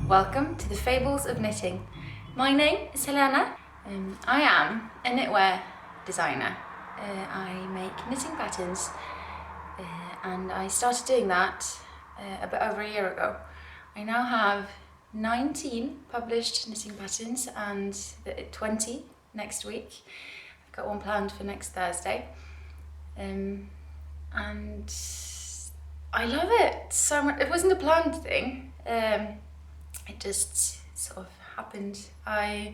Welcome to the Fables of Knitting. My name is Helene. I am a knitwear designer. I make knitting patterns and I started doing that a bit over a year ago. I now have 19 published knitting patterns and 20 next week. I've got one planned for next Thursday. And I love it so much. It wasn't a planned thing. It just sort of happened. I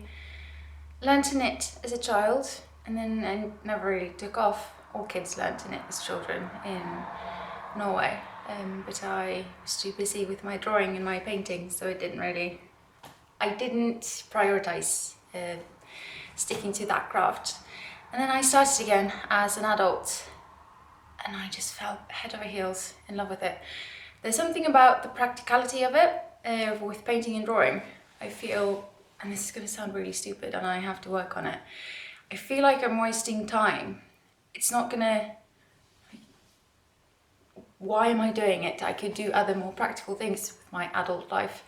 learned to knit as a child and then I never really took off. All kids learn to knit as children in Norway, but I was too busy with my drawing and my painting, so I didn't prioritize sticking to that craft. And then I started again as an adult and I just fell head over heels in love with it. There's something about the practicality of it with painting and drawing. I feel, and this is going to sound really stupid and I have to work on it, I feel like I'm wasting time. It's not gonna, why am I doing it? I could do other more practical things with my adult life.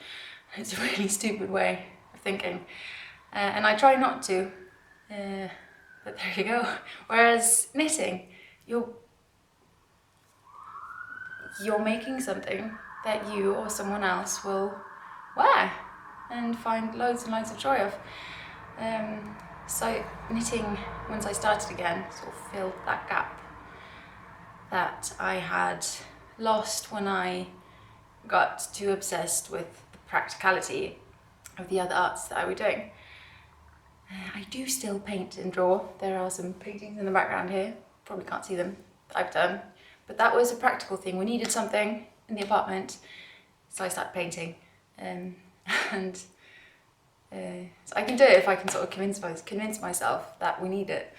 It's a really stupid way of thinking. And I try not to, but there you go. Whereas knitting, you're making something that you or someone else will wear and find loads and loads of joy of. So knitting, once I started again, sort of filled that gap that I had lost when I got too obsessed with the practicality of the other arts that I was doing. I do still paint and draw. There are some paintings in the background here, probably can't see them, that I've done. But that was a practical thing. We needed something in the apartment, so I started painting. So I can do it if I can sort of convince myself that we need it.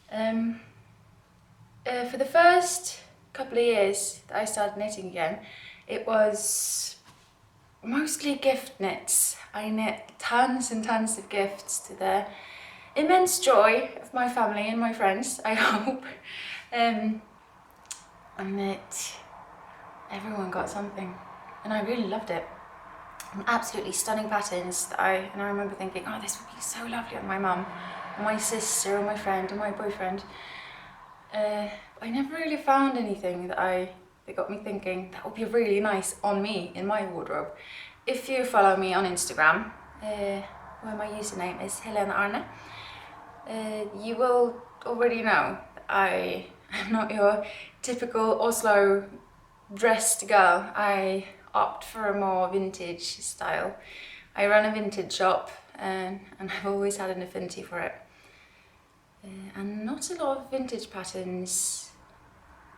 For the first couple of years that I started knitting again, it was mostly gift knits. I knit tons and tons of gifts to the immense joy of my family and my friends, I hope. And everyone got something, and I really loved it. And absolutely stunning patterns that I remember thinking, oh, this would be so lovely on my mum, or my sister, or my friend, or my boyfriend. I never really found anything that got me thinking that would be really nice on me in my wardrobe. If you follow me on Instagram, where my username is Helene Arnesen, you will already know that I am not your typical Oslo dressed girl. I opt for a more vintage style. I run a vintage shop and I've always had an affinity for it. And not a lot of vintage patterns,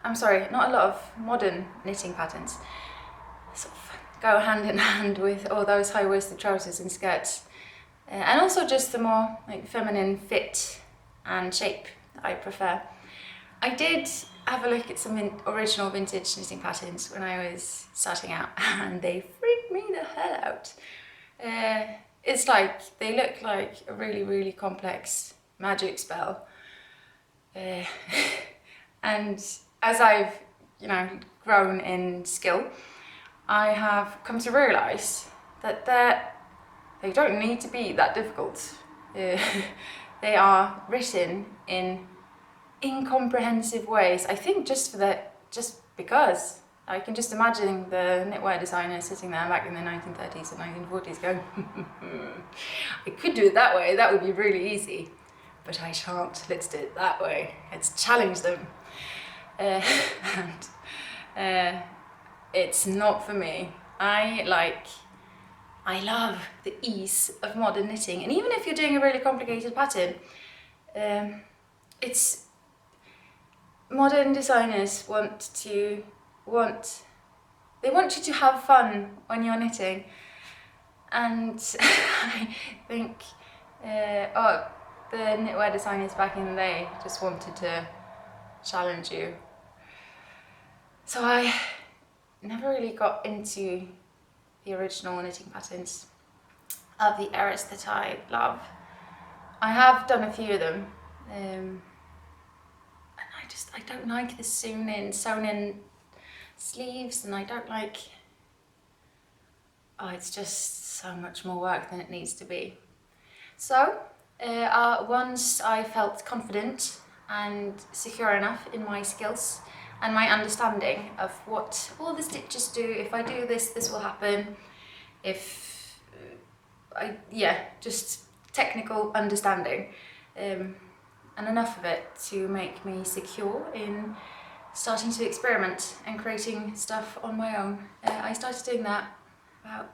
not a lot of modern knitting patterns sort of go hand in hand with all those high-waisted trousers and skirts. And also just the more like feminine fit and shape that I prefer. I did have a look at some original vintage knitting patterns when I was starting out and they freaked me the hell out. It's like, they look like a really, really complex magic spell. And as I've, grown in skill, I have come to realise that they don't need to be that difficult. They are written in incomprehensive ways. I think just because I can just imagine the knitwear designer sitting there back in the 1930s and 1940s going, I could do it that way, that would be really easy, but I shan't. Let's do it that way. Let's challenge them. It's not for me. I love the ease of modern knitting, and even if you're doing a really complicated pattern, modern designers want you to have fun when you're knitting, and I think the knitwear designers back in the day just wanted to challenge you. So I never really got into the original knitting patterns of the eras that I love. I have done a few of them, and I don't like the sewn in sleeves, and I don't like oh, it's just so much more work than it needs to be. So once I felt confident and secure enough in my skills and my understanding of what all the stitches do, if I do this, this will happen, if just technical understanding, and enough of it to make me secure in starting to experiment and creating stuff on my own. I started doing that about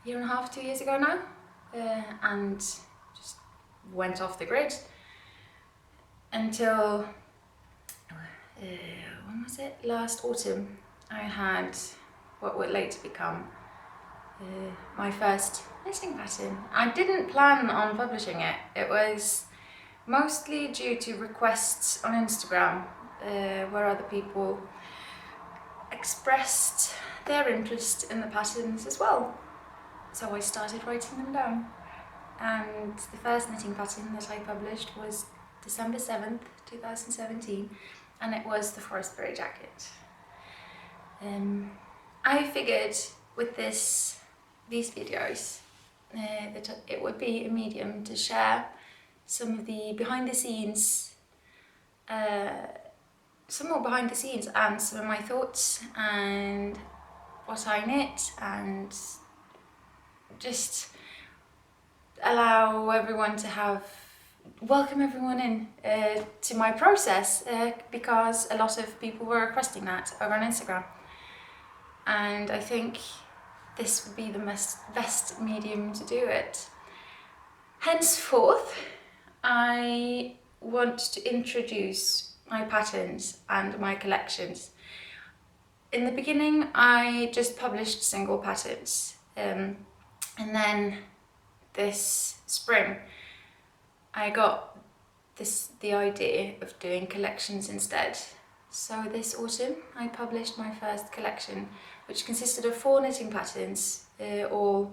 a year and a half, 2 years ago now, and just went off the grid until, when was it? Last autumn, I had what would later become my first knitting pattern. I didn't plan on publishing it. It was mostly due to requests on Instagram, where other people expressed their interest in the patterns as well. So I started writing them down. And the first knitting pattern that I published was December 7th, 2017, and it was the Forest Berry jacket. I figured with these videos that it would be a medium to share some of the behind the scenes, some more behind the scenes, and some of my thoughts and what I knit, and just allow everyone to welcome everyone in to my process, because a lot of people were requesting that over on Instagram, and I think this would be the best medium to do it. Henceforth, I want to introduce my patterns and my collections. In the beginning, I just published single patterns, and then this spring I got the idea of doing collections instead. So this autumn I published my first collection, which consisted of 4 knitting patterns, all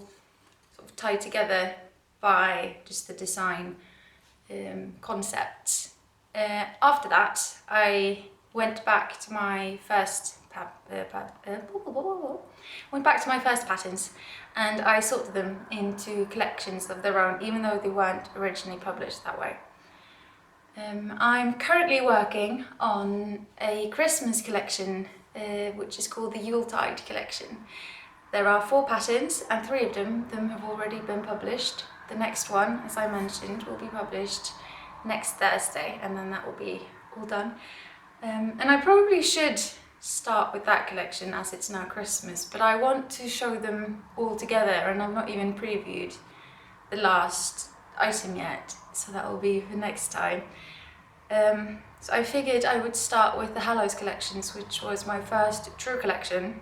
sort of tied together by just the design concept. After that, I went back to my first patterns, and I sorted them into collections of their own, even though they weren't originally published that way. I'm currently working on a Christmas collection, which is called the Yuletide collection. There are 4 patterns, and 3 of them have already been published. The next one, as I mentioned, will be published next Thursday, and then that will be all done. And I probably should start with that collection as it's now Christmas, but I want to show them all together, and I've not even previewed the last item yet, so that will be the next time. So I figured I would start with the Hallows collections, which was my first true collection,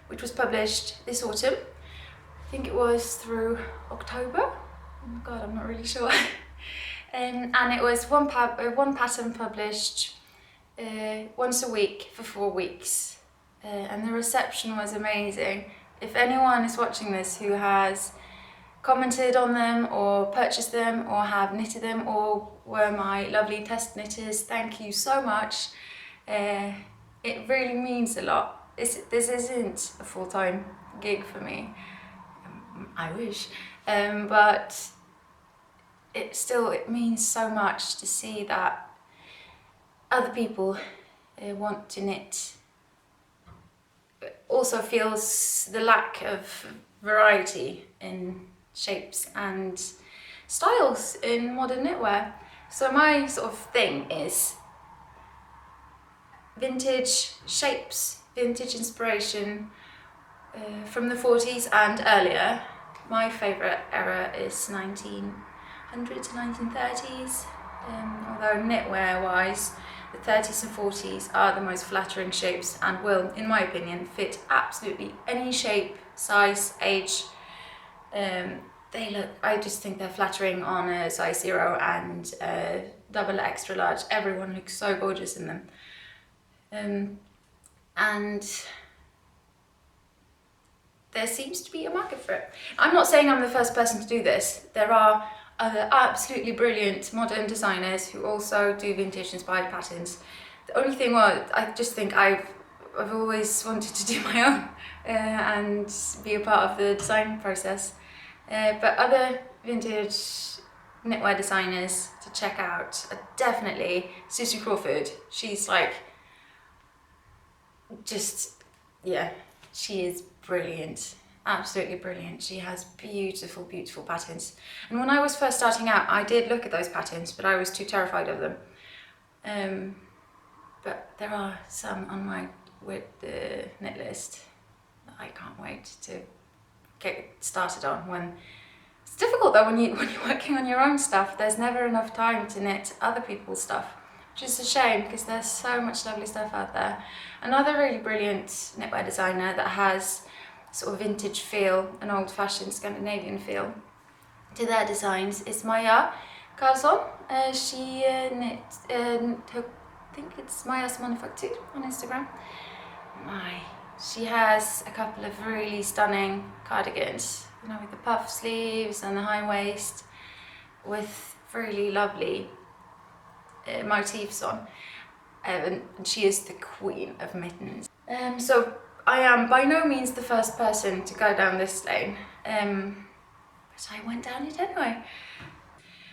which was published this autumn. I think it was through October. Oh my god, I'm not really sure. And it was one pattern published once a week for 4 weeks, and the reception was amazing. If anyone is watching this who has commented on them or purchased them or have knitted them or were my lovely test knitters, thank you so much. It really means a lot. This isn't a full-time gig for me. I wish, but it means so much to see that other people want to knit. It also feels the lack of variety in shapes and styles in modern knitwear. So my sort of thing is vintage shapes, vintage inspiration from the 40s and earlier. My favourite era is 1900 to 1930s, although knitwear wise the 30s and 40s are the most flattering shapes and will, in my opinion, fit absolutely any shape, size, age. I just think they're flattering on a size 0 and a double extra large. Everyone looks so gorgeous in them. And there seems to be a market for it. I'm not saying I'm the first person to do this. There are other absolutely brilliant modern designers who also do vintage inspired patterns. The only thing was, I just think I've I've always wanted to do my own and be a part of the design process. But other vintage knitwear designers to check out are definitely Susie Crawford. She's like, just, yeah, she is brilliant, absolutely brilliant. She has beautiful, beautiful patterns. And when I was first starting out, I did look at those patterns, but I was too terrified of them. But there are some on my knit list that I can't wait to get started on. When it's difficult though, when you're working on your own stuff, there's never enough time to knit other people's stuff, which is a shame because there's so much lovely stuff out there. Another really brilliant knitwear designer that has sort of vintage feel, an old-fashioned Scandinavian feel to their designs is Maja Karlsson. She knit I think it's Maja's Manufacture on Instagram. She has a couple of really stunning cardigans, you know, with the puff sleeves and the high waist, with really lovely motifs on. And she is the queen of mittens. So I am by no means the first person to go down this lane, but I went down it anyway.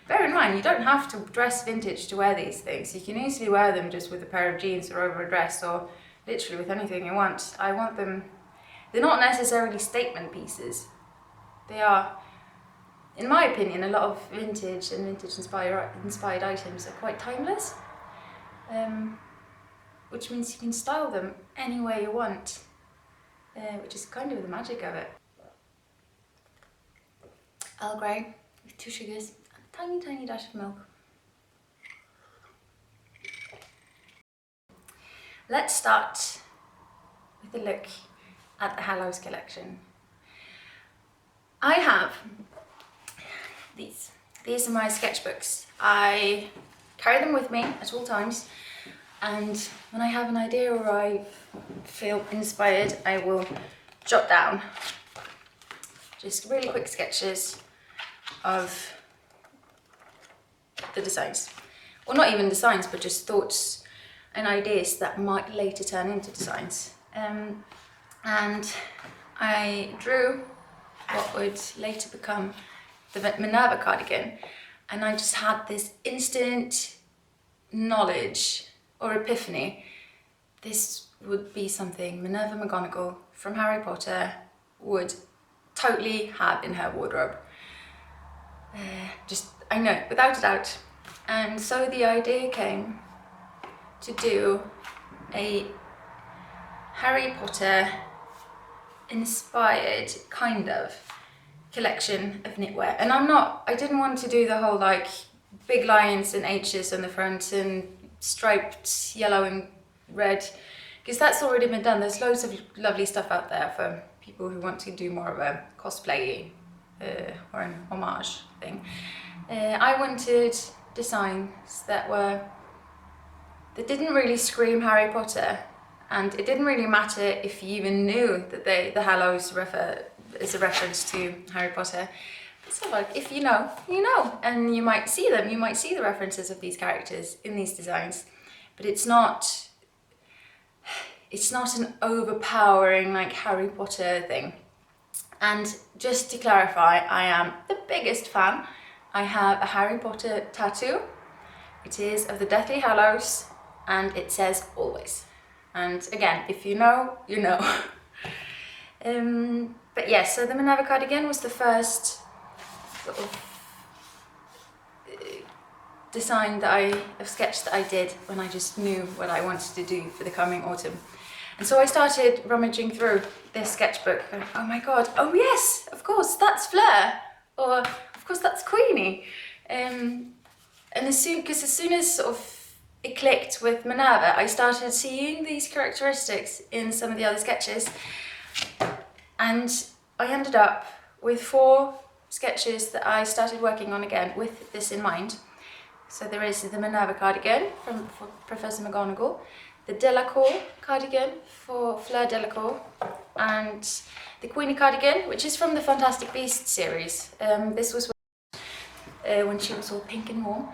Bear in mind, you don't have to dress vintage to wear these things. You can easily wear them just with a pair of jeans or over a dress, or literally with anything you want. I want them, they're not necessarily statement pieces. They are, in my opinion, a lot of vintage and vintage inspired items are quite timeless, which means you can style them any way you want, which is kind of the magic of it. Earl Grey with 2 sugars. Tiny, tiny dash of milk. Let's start with a look at the Hallows collection. I have these. These are my sketchbooks. I carry them with me at all times, and when I have an idea or I feel inspired, I will jot down just really quick sketches of the designs, or not even designs, but just thoughts and ideas that might later turn into designs. And I drew what would later become the Minerva cardigan, and I just had this instant knowledge or epiphany. This would be something Minerva McGonagall from Harry Potter would totally have in her wardrobe. I know, without a doubt. And so the idea came to do a Harry Potter inspired kind of collection of knitwear. And I didn't want to do the whole like big lions and H's on the front and striped yellow and red, because that's already been done. There's loads of lovely stuff out there for people who want to do more of a cosplay or an homage thing. I wanted designs that didn't really scream Harry Potter, and it didn't really matter if you even knew that the Hallows is a reference to Harry Potter. So like, if you know, you know, and you might see them, you might see the references of these characters in these designs, but it's not an overpowering like Harry Potter thing. And just to clarify, I am the biggest fan. I have a Harry Potter tattoo. It is of the Deathly Hallows, and it says always. And again, if you know, you know. But yes, so the Minerva cardigan was the first sort of design sketch that I did when I just knew what I wanted to do for the coming autumn. And so I started rummaging through this sketchbook, going, oh my god, oh yes, of course, that's Fleur, or of course that's Queenie. And as soon as sort of it clicked with Minerva, I started seeing these characteristics in some of the other sketches, and I ended up with 4 sketches that I started working on again with this in mind. So there is the Minerva cardigan for Professor McGonagall, the Delacour cardigan for Fleur Delacour, and the Queenie Cardigan, which is from the Fantastic Beasts series. This was when she was all pink and warm.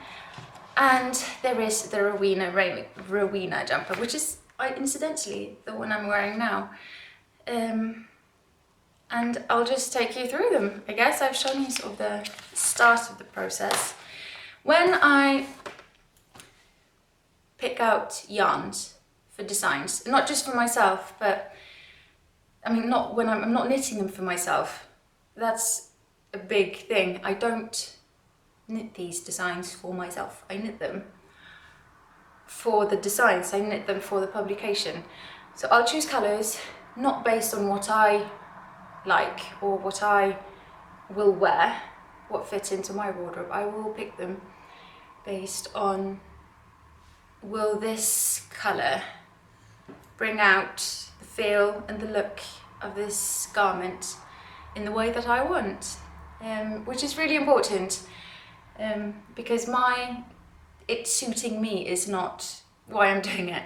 And there is the Rowena Jumper, which is incidentally, the one I'm wearing now. And I'll just take you through them. I guess I've shown you sort of the start of the process. When I pick out yarns for designs, not just for myself, but I mean, not when I'm not knitting them for myself. That's a big thing. I don't knit these designs for myself. I knit them for the designs. I knit them for the publication. So I'll choose colours not based on what I like or what I will wear, what fits into my wardrobe. I will pick them based on, will this colour bring out the feel and the look of this garment in the way that I want, which is really important, because it suiting me is not why I'm doing it.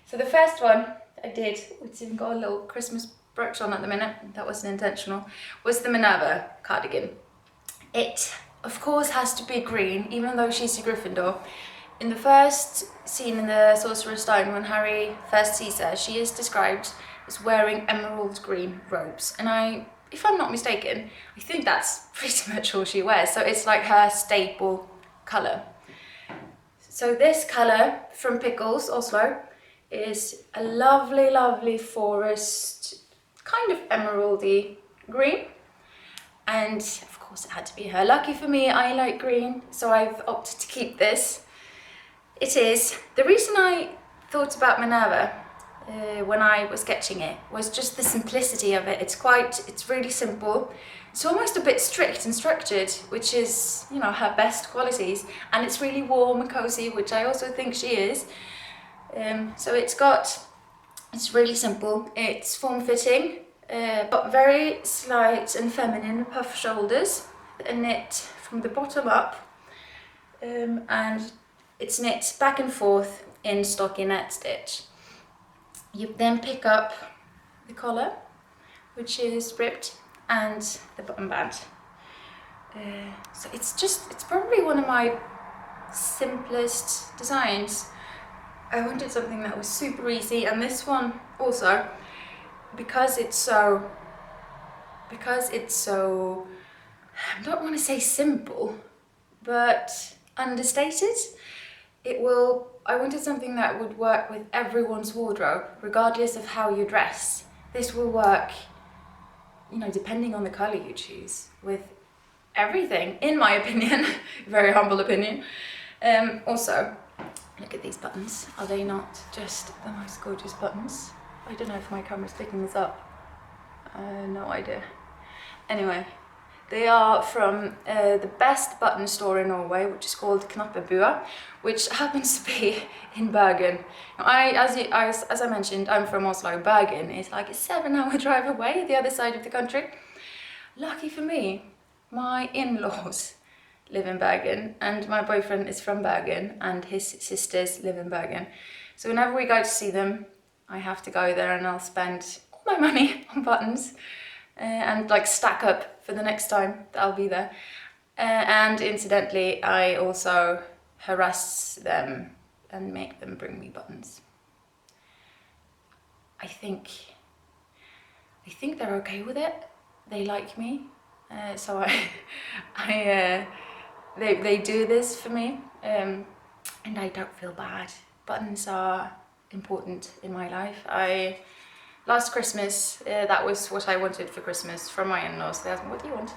So the first one I did, it's even got a little Christmas brooch on at the minute, that wasn't intentional, was the Minerva cardigan. It of course has to be green, even though she's a Gryffindor. In the first scene in the Sorcerer's Stone, when Harry first sees her, she is described as wearing emerald green robes. And if I'm not mistaken, I think that's pretty much all she wears. So it's like her staple colour. So this colour from Pickles, Oslo, is a lovely, lovely forest, kind of emeraldy green. And of course it had to be her. Lucky for me, I like green, so I've opted to keep this. It is, the reason I thought about Minerva when I was sketching it was just the simplicity of it. It's really simple. It's almost a bit strict and structured, which is, you know, her best qualities. And it's really warm and cozy, which I also think she is. So it's really simple. It's form-fitting, but very slight and feminine puff shoulders, and knit from the bottom up, and it's knit back and forth in stockinette stitch. You then pick up the collar, which is ribbed, and the button band. So it's probably one of my simplest designs. I wanted something that was super easy, and this one also, because it's so, I don't want to say simple, but understated. I wanted something that would work with everyone's wardrobe, regardless of how you dress. This will work, you know, depending on the colour you choose, with everything, in my opinion, very humble opinion. Also, look at these buttons. Are they not just the most gorgeous buttons? I don't know if my camera's picking this up. No idea. Anyway, they are from the best button store in Norway, which is called Knappebua, which happens to be in Bergen. As I mentioned, I'm from Oslo. Bergen is like a 7-hour drive away, the other side of the country. Lucky for me, my in-laws live in Bergen, and my boyfriend is from Bergen, and his sisters live in Bergen. So whenever we go to see them, I have to go there, and I'll spend all my money on buttons and like stack up for the next time that I'll be there. And incidentally, I also harass them and make them bring me buttons. I think they're okay with it. They like me, so they do this for me, and I don't feel bad. Buttons are important in my life. Last Christmas, that was what I wanted for Christmas from my in-laws. They asked me, what do you want?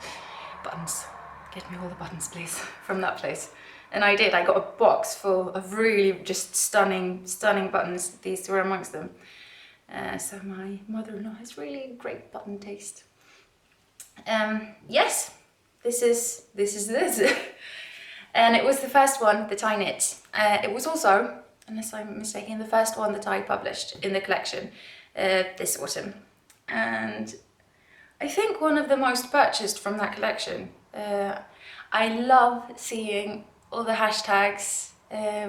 Buttons. Get me all the buttons, please, from that place. And I did. I got a box full of really just stunning buttons. These were amongst them. So my mother-in-law has really great button taste. Yes, this is this. And it was the first one that I knit. It was also, unless I'm mistaken, the first one that I published in the collection this autumn. And I think one of the most purchased from that collection. I love seeing all the hashtags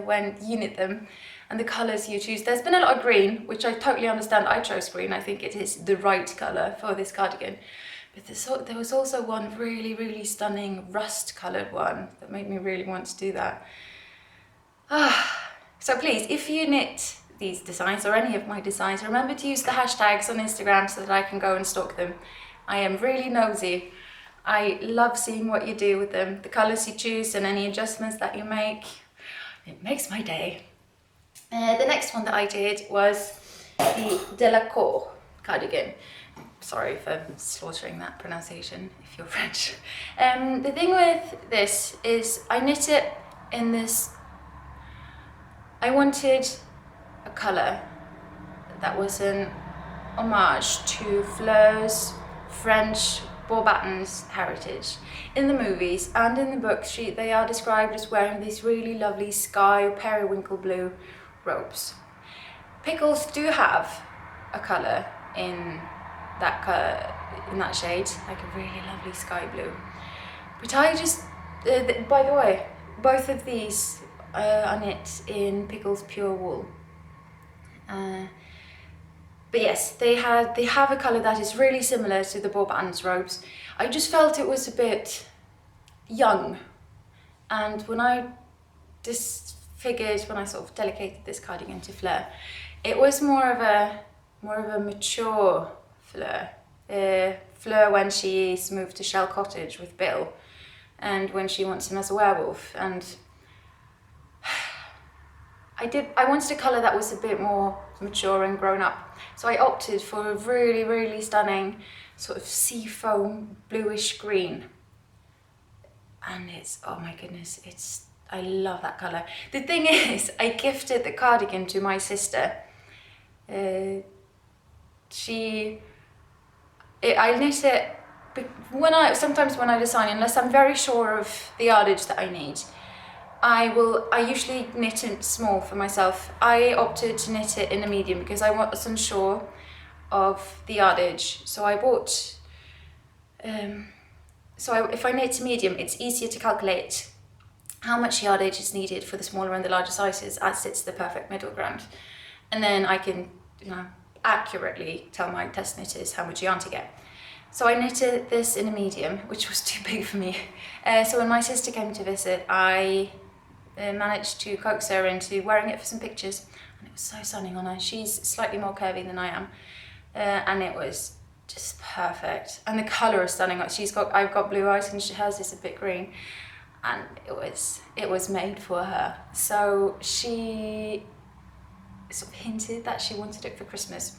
when you knit them and the colours you choose. There's been a lot of green, which I totally understand. I chose green. I think it is the right colour for this cardigan. But there was also one really, really stunning rust-coloured one that made me really want to do that. So please, if you knit these designs or any of my designs, remember to use the hashtags on Instagram so that I can go and stalk them. I am really nosy. I love seeing what you do with them, the colours you choose and any adjustments that you make. It makes my day. The next one that I did was the Delacour Cardigan. Sorry for slaughtering that pronunciation if you're French. The thing with this is I knit it in this, I wanted a colour that was an homage to Fleur's French Beauxbatons heritage. In the movies and in the books, they are described as wearing these really lovely sky periwinkle blue robes. Pickles do have a colour in that shade, like a really lovely sky blue. But I just, by the way, both of these are knit in Pickles pure wool. But yes, they have a colour that is really similar to the Beauxbatons robes. I just felt it was a bit young, and when I sort of delicated this cardigan to Fleur, it was more of a mature Fleur. Fleur when she's moved to Shell Cottage with Bill, and when she wants him as a werewolf. And I wanted a colour that was a bit more mature and grown up. So I opted for a really, really stunning sort of seafoam bluish green. And it's, oh my goodness, I love that colour. The thing is, I gifted the cardigan to my sister. I knit it, sometimes when I design, unless I'm very sure of the yardage that I need, I usually knit it small for myself. I opted to knit it in a medium because I was unsure of the yardage. So I bought, if I knit medium, it's easier to calculate how much yardage is needed for the smaller and the larger sizes, as it's the perfect middle ground. And then I can, accurately tell my test knitters how much yarn to get. So I knitted this in a medium, which was too big for me. So when my sister came to visit, I managed to coax her into wearing it for some pictures, and it was so stunning on her. She's slightly more curvy than I am, and it was just perfect. And the colour is stunning. I've got blue eyes, and hers is a bit green, and it was made for her. So she sort of hinted that she wanted it for Christmas,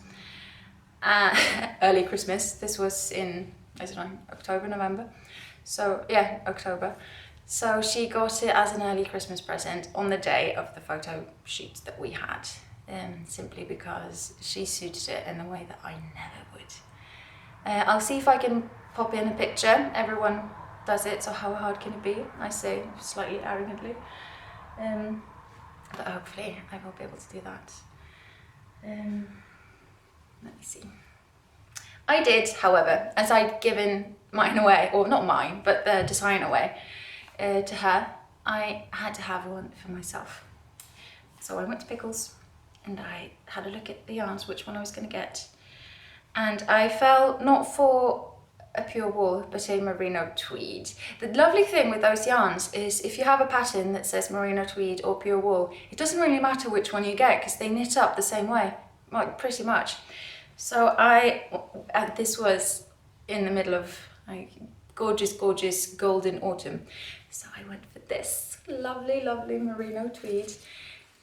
early Christmas. This was in, I don't know, October, November. So yeah, October. So she got it as an early Christmas present on the day of the photo shoot that we had, simply because she suited it in a way that I never would. I'll see if I can pop in a picture. Everyone does it, so how hard can it be? I say slightly arrogantly. But hopefully I will be able to do that. Let me see. I did, however, as I'd given mine away, or not mine, but the design away to her, I had to have one for myself. So I went to Pickles and I had a look at the yarns, which one I was going to get. And I fell not for a pure wool, but a merino tweed. The lovely thing with those yarns is if you have a pattern that says merino tweed or pure wool, it doesn't really matter which one you get because they knit up the same way, like pretty much. So this was in the middle of like gorgeous, gorgeous golden autumn. So I went for this lovely, lovely merino tweed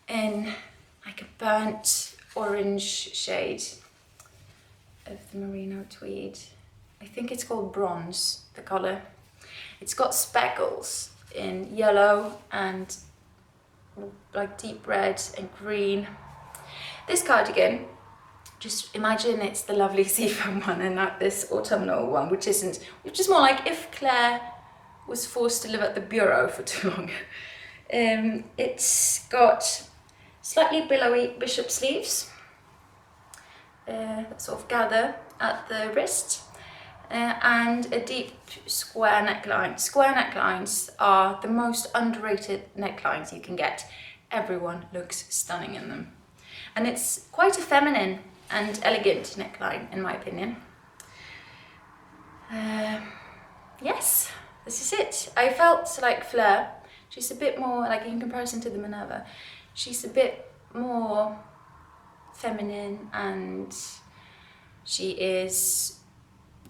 in like a burnt orange shade of the merino tweed. I think it's called bronze, the colour. It's got speckles in yellow and like deep red and green. This cardigan, just imagine it's the lovely seafoam one and not this autumnal one, which is more like if Claire was forced to live at the bureau for too long. It's got slightly billowy bishop sleeves that sort of gather at the wrist, and a deep square neckline. Square necklines are the most underrated necklines you can get. Everyone looks stunning in them. And it's quite a feminine and elegant neckline, in my opinion. Yes, this is it. I felt like Fleur, she's a bit more, like in comparison to the Minerva, she's a bit more feminine, and she is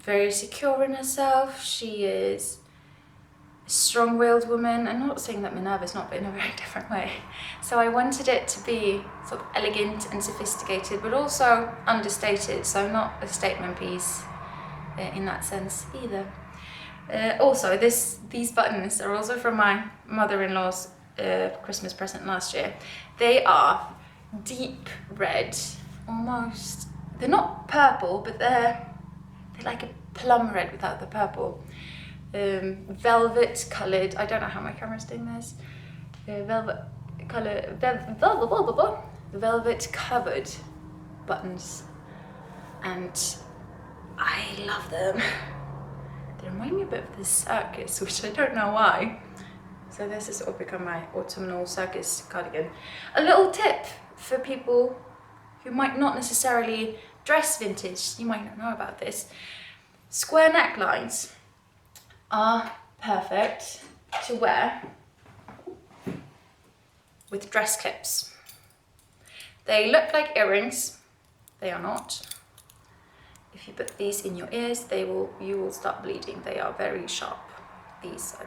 very secure in herself. She is a strong-willed woman. I'm not saying that Minerva's not, but in a very different way. So I wanted it to be sort of elegant and sophisticated, but also understated, so not a statement piece in that sense either. Also, these buttons are also from my mother-in-law's Christmas present last year. They are deep red, almost. They're not purple, but they're like a plum red without the purple. Velvet coloured. I don't know how my camera's doing this. Velvet covered buttons, and I love them. They remind me a bit of the circus, which I don't know why. So this has sort of become my autumnal circus cardigan. A little tip for people who might not necessarily dress vintage, you might not know about this. Square necklines are perfect to wear with dress clips. They look like earrings, they are not. If you put these in your ears, you will start bleeding. They are very sharp. These are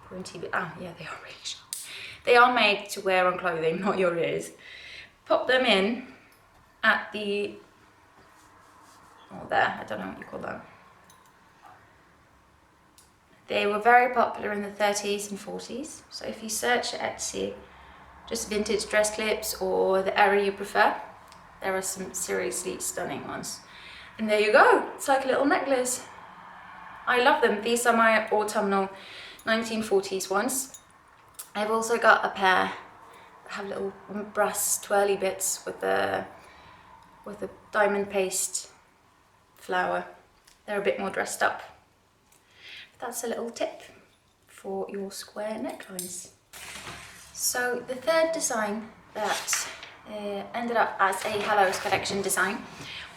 pointy, but yeah, they are really sharp. They are made to wear on clothing, not your ears. Pop them in at the, there, I don't know what you call that. They were very popular in the 30s and 40s. So if you search Etsy, just vintage dress clips or the era you prefer, there are some seriously stunning ones. And there you go, it's like a little necklace. I love them. These are my autumnal 1940s ones. I've also got a pair that have little brass twirly bits with a diamond paste flower. They're a bit more dressed up. That's a little tip for your square necklines. So the third design that ended up as a Hallows collection design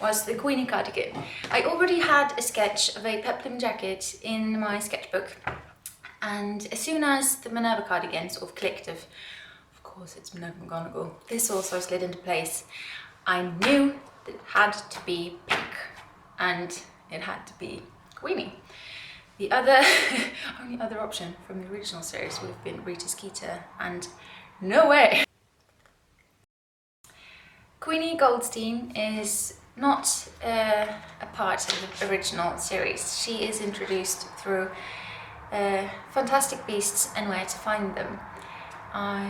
was the Queenie Cardigan. I already had a sketch of a peplum jacket in my sketchbook, and as soon as the Minerva cardigan sort of clicked of course it's Minerva McGonagall, this also slid into place. I knew that it had to be pink and it had to be Queenie. The only other option from the original series would have been Rita Skeeter, and no way! Queenie Goldstein is not a part of the original series. She is introduced through Fantastic Beasts and Where to Find Them.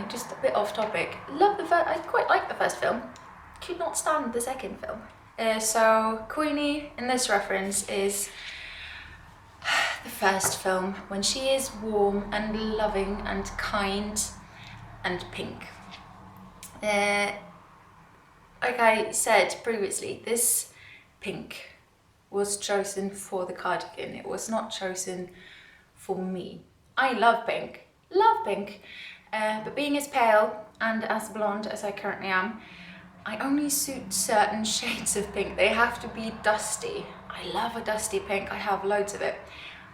Just a bit off topic. I quite like the first film. Could not stand the second film. So Queenie in this reference is the first film, when she is warm and loving and kind and pink. Like I said previously, this pink was chosen for the cardigan. It was not chosen for me. I love pink, but being as pale and as blonde as I currently am, I only suit certain shades of pink. They have to be dusty. I love a dusty pink, I have loads of it.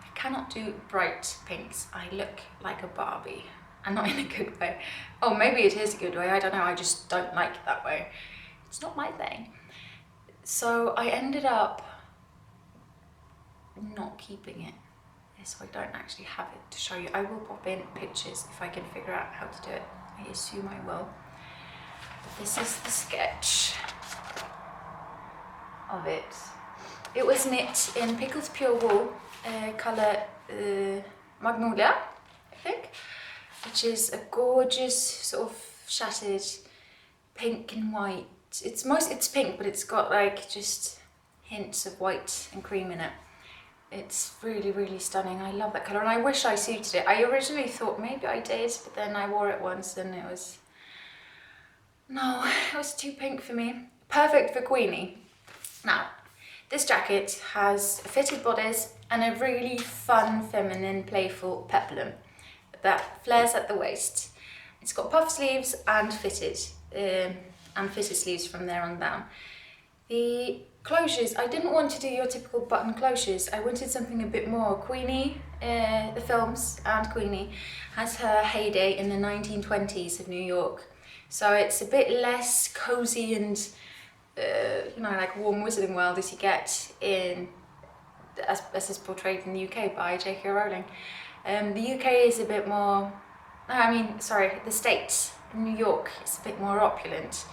I cannot do bright pinks. I look like a Barbie, and not in a good way. Oh, maybe it is a good way, I don't know, I just don't like it that way. It's not my thing. So I ended up not keeping it, so I don't actually have it to show you. I will pop in pictures if I can figure out how to do it. I assume I will. But this is the sketch of it. It was knit in Pickled Pure Wool, colour Magnolia, I think, which is a gorgeous sort of shattered pink and white. It's pink, but it's got like just hints of white and cream in it. It's really, really stunning. I love that colour, and I wish I suited it. I originally thought maybe I did, but then I wore it once and it was too pink for me. Perfect for Queenie. Now, this jacket has fitted bodice and a really fun, feminine, playful peplum that flares at the waist. It's got puff sleeves and fitted sleeves from there on down. The closures, I didn't want to do your typical button closures. I wanted something a bit more. Queenie, the films, and Queenie has her heyday in the 1920s of New York. So it's a bit less cozy and you know, like warm Wizarding World as you get in, as is portrayed in the UK by J.K. Rowling. The UK is a bit more, I mean, sorry, the States, New York is a bit more opulent,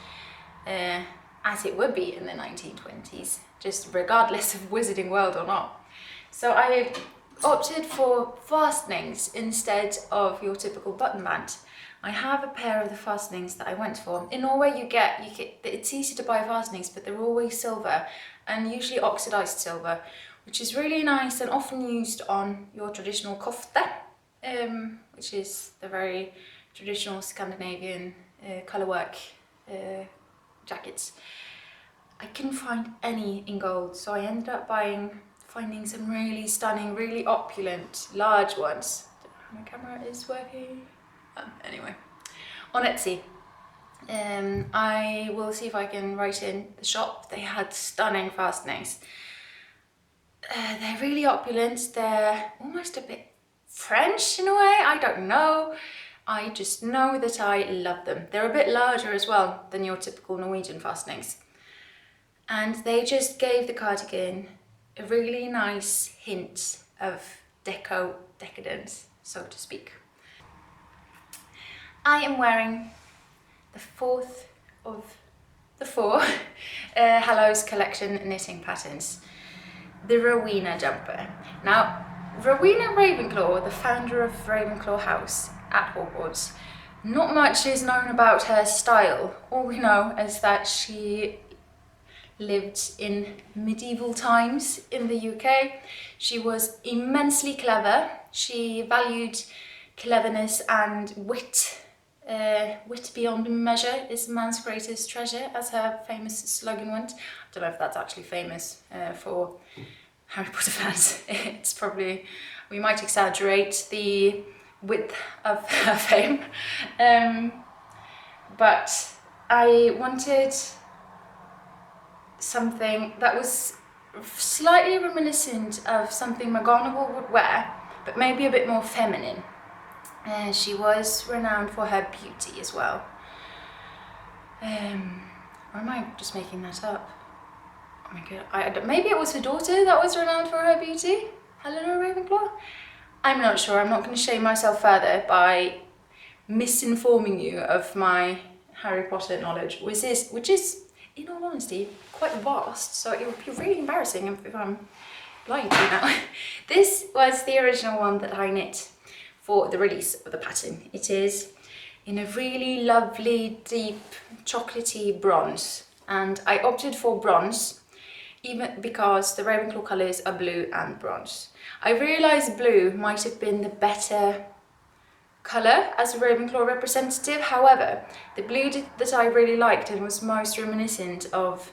as it would be in the 1920s, just regardless of Wizarding World or not. So I opted for fastenings instead of your typical button band. I have a pair of the fastenings that I went for. In Norway you get, it's easy to buy fastenings, but they're always silver, and usually oxidized silver, which is really nice and often used on your traditional kofte, which is the very traditional Scandinavian colourwork jackets. I couldn't find any in gold, so I ended up finding some really stunning, really opulent, large ones. My camera is working. Anyway, on Etsy. I will see if I can write in the shop. They had stunning fastenings. They're really opulent. They're almost a bit French in a way. I don't know. I just know that I love them. They're a bit larger as well than your typical Norwegian fastenings. And they just gave the cardigan a really nice hint of decadence, so to speak. I am wearing the fourth of the four Hallows collection knitting patterns, the Rowena Jumper. Now, Rowena Ravenclaw, the founder of Ravenclaw House at Hogwarts, not much is known about her style. All we know is that she lived in medieval times in the UK. She was immensely clever. She valued cleverness and wit. Wit beyond measure is man's greatest treasure, as her famous slogan went. I don't know if that's actually famous for Harry Potter fans. It's probably, we might exaggerate the width of her fame. But I wanted something that was slightly reminiscent of something McGonagall would wear, but maybe a bit more feminine. She was renowned for her beauty as well. Or am I just making that up? Oh my god, maybe it was her daughter that was renowned for her beauty? Helena Ravenclaw? I'm not sure. I'm not going to shame myself further by misinforming you of my Harry Potter knowledge, which is, in all honesty, quite vast, so it would be really embarrassing if I'm lying to you now. This was the original one that I knit for the release of the pattern. It is in a really lovely, deep, chocolatey bronze, and I opted for bronze even because the Ravenclaw colours are blue and bronze. I realised blue might have been the better colour as a Ravenclaw representative. However, the blue that I really liked and was most reminiscent of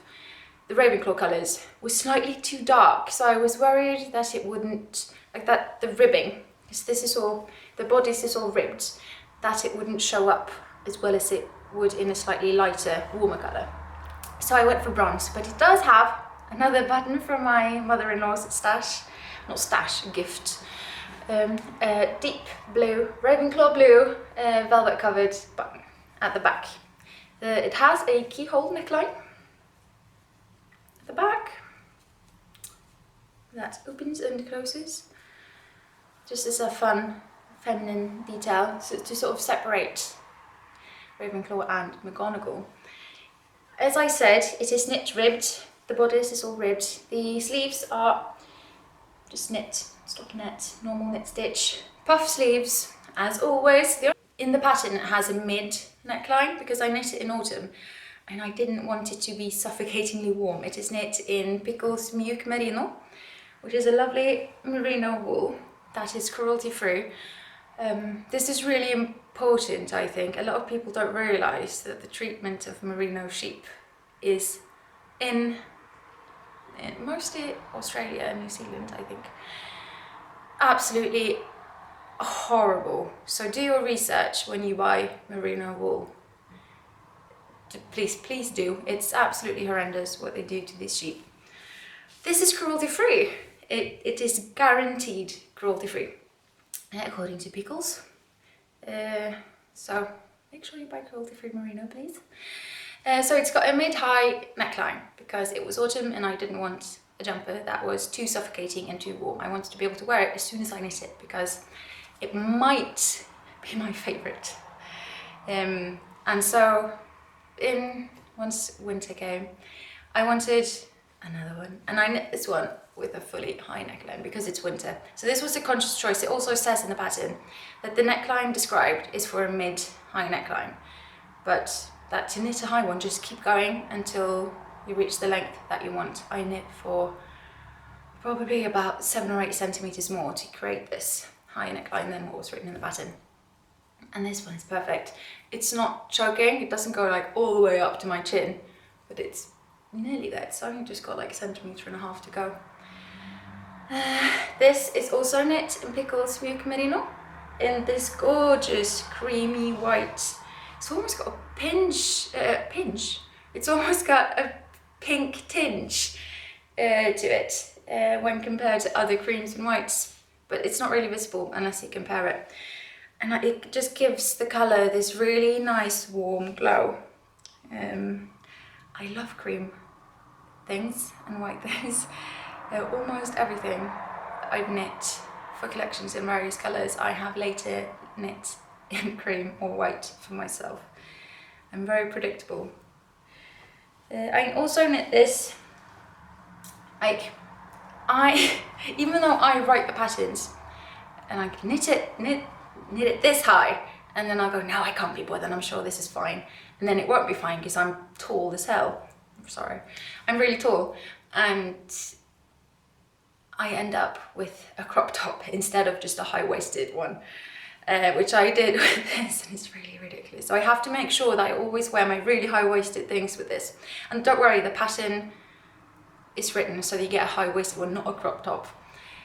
the Ravenclaw colours was slightly too dark, so I was worried that it wouldn't, like that the ribbing, because this is all, the bodice is all ribbed, that it wouldn't show up as well as it would in a slightly lighter, warmer colour. So I went for bronze, but it does have another button from my mother-in-law's stash, not stash, gift. Deep blue, Ravenclaw blue, velvet covered button at the back. It has a keyhole neckline at the back that opens and closes, just as a fun feminine detail, so to sort of separate Ravenclaw and McGonagall. As I said, it is knit ribbed, the bodice is all ribbed, the sleeves are just knit, stockinette, normal knit stitch, puff sleeves, as always. In the pattern it has a mid neckline because I knit it in autumn and I didn't want it to be suffocatingly warm. It is knit in Pickle's Mjuk Merino, which is a lovely merino wool that is cruelty free. This is really important, I think. A lot of people don't realise that the treatment of merino sheep is in mostly Australia and New Zealand, I think, absolutely horrible. So do your research when you buy merino wool. Please do. It's absolutely horrendous what they do to these sheep. This is cruelty free. It is guaranteed cruelty free, according to Pickles. So make sure you buy cruelty-free merino, please. So it's got a mid-high neckline because it was autumn and I didn't want a jumper that was too suffocating and too warm. I wanted to be able to wear it as soon as I knit it because it might be my favourite. And so once winter came, I wanted another one, and I knit this one with a fully high neckline because it's winter. So this was a conscious choice. It also says in the pattern that the neckline described is for a mid-high neckline, but that to knit a high one, just keep going until you reach the length that you want. I knit for probably about 7 or 8 centimeters more to create this high neckline than what was written in the pattern. And this one is perfect. It's not choking, it doesn't go like all the way up to my chin, but it's nearly there. It's only just got like 1.5 centimeters to go. This is also knit in Pickles Mjuk Merino in this gorgeous creamy white. It's almost got a it's almost got a pink tinge to it when compared to other creams and whites, but it's not really visible unless you compare it. And it just gives the colour this really nice warm glow. I love cream things and white things. Almost everything that I've knit for collections in various colours, I have later knit in cream or white for myself. I'm very predictable. I also knit this, like, even though I write the patterns and I can knit it this high, and then I'll go, no, I can't be bothered, I'm sure this is fine. And then it won't be fine because I'm tall as hell. Sorry, I'm really tall, and I end up with a crop top instead of just a high-waisted one, which I did with this, and it's really ridiculous. So I have to make sure that I always wear my really high-waisted things with this. And don't worry, the pattern is written so that you get a high-waisted one, not a crop top.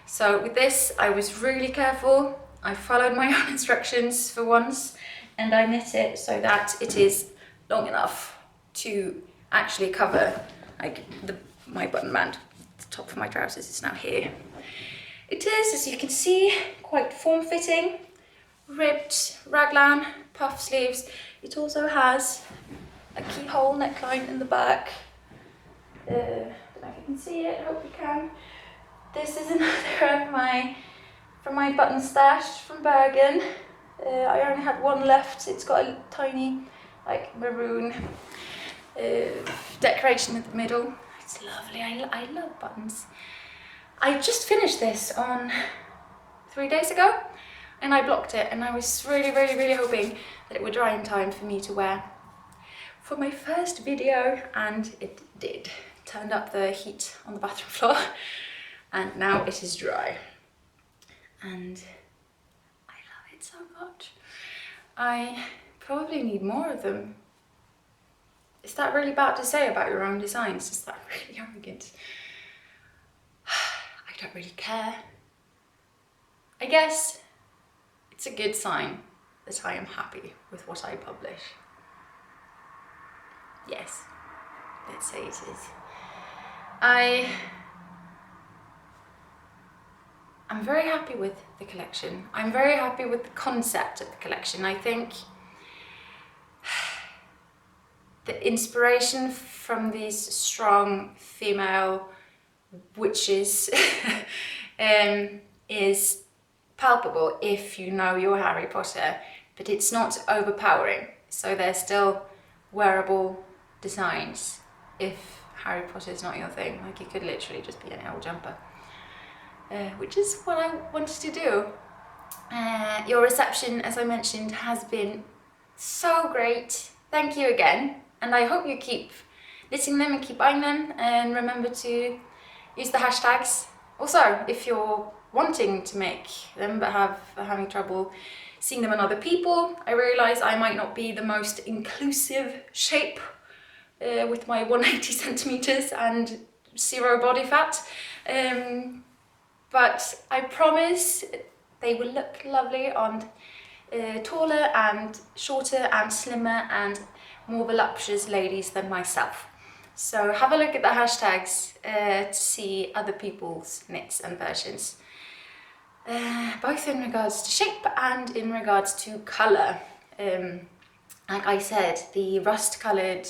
So with this, I was really careful. I followed my own instructions for once, and I knit it so that it is long enough to actually cover like my button band. The top of my trousers is now here. It is, as you can see, quite form-fitting, ribbed raglan, puff sleeves. It also has a keyhole neckline in the back. I don't know if you can see it, I hope you can. This is another of from my button stash from Bergen. I only had one left. It's got a tiny, like, maroon decoration in the middle. It's lovely. I love buttons. I just finished this on 3 days ago, and I blocked it, and I was really, really, really hoping that it would dry in time for me to wear for my first video, and it did. Turned up the heat on the bathroom floor, and now it is dry. And I love it so much. I probably need more of them. Is that really bad to say about your own designs? Is that really arrogant? I don't really care. I guess it's a good sign that I am happy with what I publish. Yes, let's say it is. I'm very happy with the collection. I'm very happy with the concept of the collection. I think the inspiration from these strong female witches is palpable if you know your Harry Potter, but it's not overpowering. So they're still wearable designs if Harry Potter is not your thing. Like, you could literally just be an old jumper. Which is what I wanted to do. Your reception, as I mentioned, has been so great. Thank you again, and I hope you keep knitting them and keep buying them, and remember to use the hashtags. Also, if you're wanting to make them but having trouble seeing them on other people, I realise I might not be the most inclusive shape with my 180 centimeters and 0 body fat. But I promise they will look lovely on taller and shorter and slimmer and more voluptuous ladies than myself. So have a look at the hashtags to see other people's knits and versions, both in regards to shape and in regards to colour. And like I said, the rust coloured,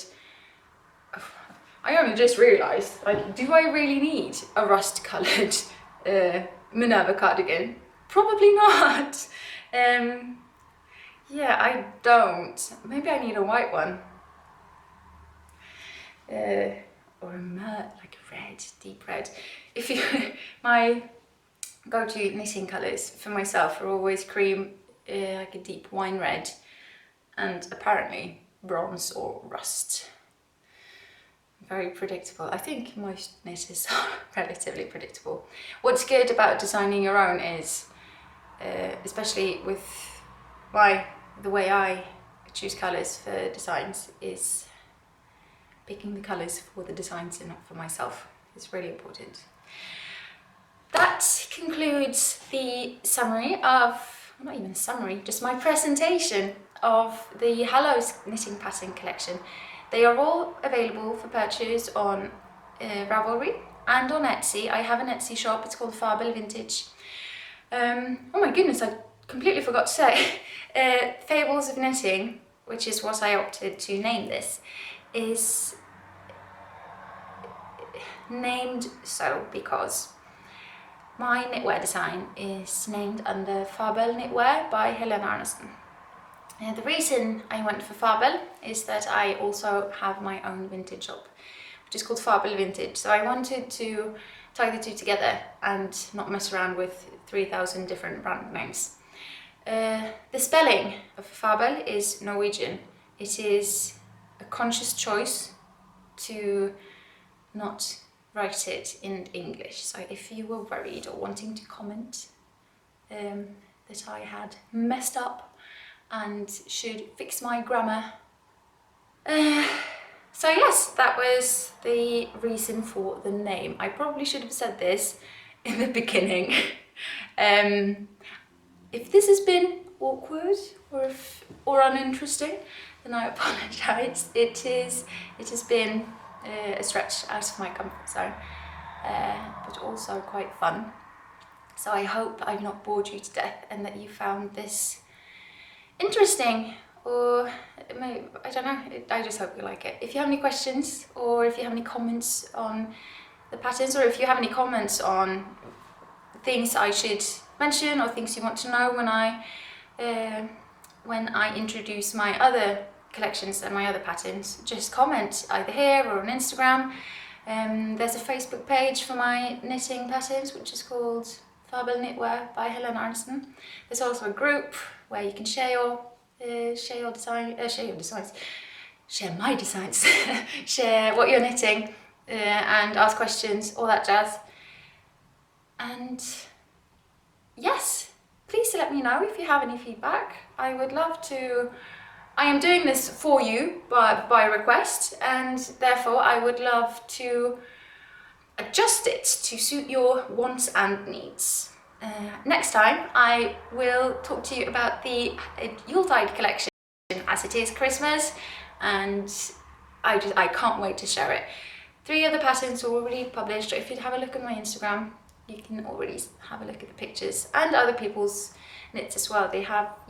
I only just realised, like, do I really need a rust coloured Minerva cardigan? Probably not. Yeah, I don't. Maybe I need a white one. Or like a red, deep red. If you, my go-to knitting colours for myself are always cream, like a deep wine red, and apparently bronze or rust. Very predictable. I think most knitters are relatively predictable. What's good about designing your own is, especially with the way I choose colours for designs, is picking the colours for the designs and not for myself. It's really important. That concludes the summary of, not even a summary, just my presentation of the Hallows Knitting Pattern Collection. They are all available for purchase on Ravelry and on Etsy. I have an Etsy shop, it's called Fabel Vintage. Oh my goodness, I completely forgot to say. Fables of Knitting, which is what I opted to name this, is named so because my knitwear design is named under Fabel Knitwear by Helene Arnesen. The reason I went for Fabel is that I also have my own vintage shop, which is called Fabel Vintage. So I wanted to tie the two together and not mess around with 3,000 different brand names. The spelling of Fabel is Norwegian. It is a conscious choice to not write it in English. So if you were worried or wanting to comment that I had messed up and should fix my grammar. So yes, that was the reason for the name. I probably should have said this in the beginning. If this has been awkward or uninteresting, then I apologise. It has been a stretch out of my comfort zone, but also quite fun. So I hope I've not bored you to death and that you found this interesting, or maybe, I don't know, I just hope you like it. If you have any questions, or if you have any comments on the patterns, or if you have any comments on things I should mention or things you want to know when I introduce my other collections and my other patterns, just comment either here or on Instagram. There's a Facebook page for my knitting patterns, which is called Fabel Knitwear by Helene Arnesen. There's also a group where you can share my designs, share what you're knitting, and ask questions, all that jazz. And yes, please let me know if you have any feedback. I would love to. I am doing this for you by request, and therefore I would love to adjust it to suit your wants and needs. Next time I will talk to you about the Yuletide collection, as it is Christmas, and I can't wait to share it. 3 other patterns are already published. If you have a look at my Instagram, you can already have a look at the pictures and other people's knits as well. You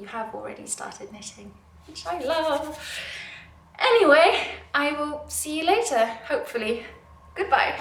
have already started knitting, which I love. Anyway, I will see you later, hopefully. Goodbye.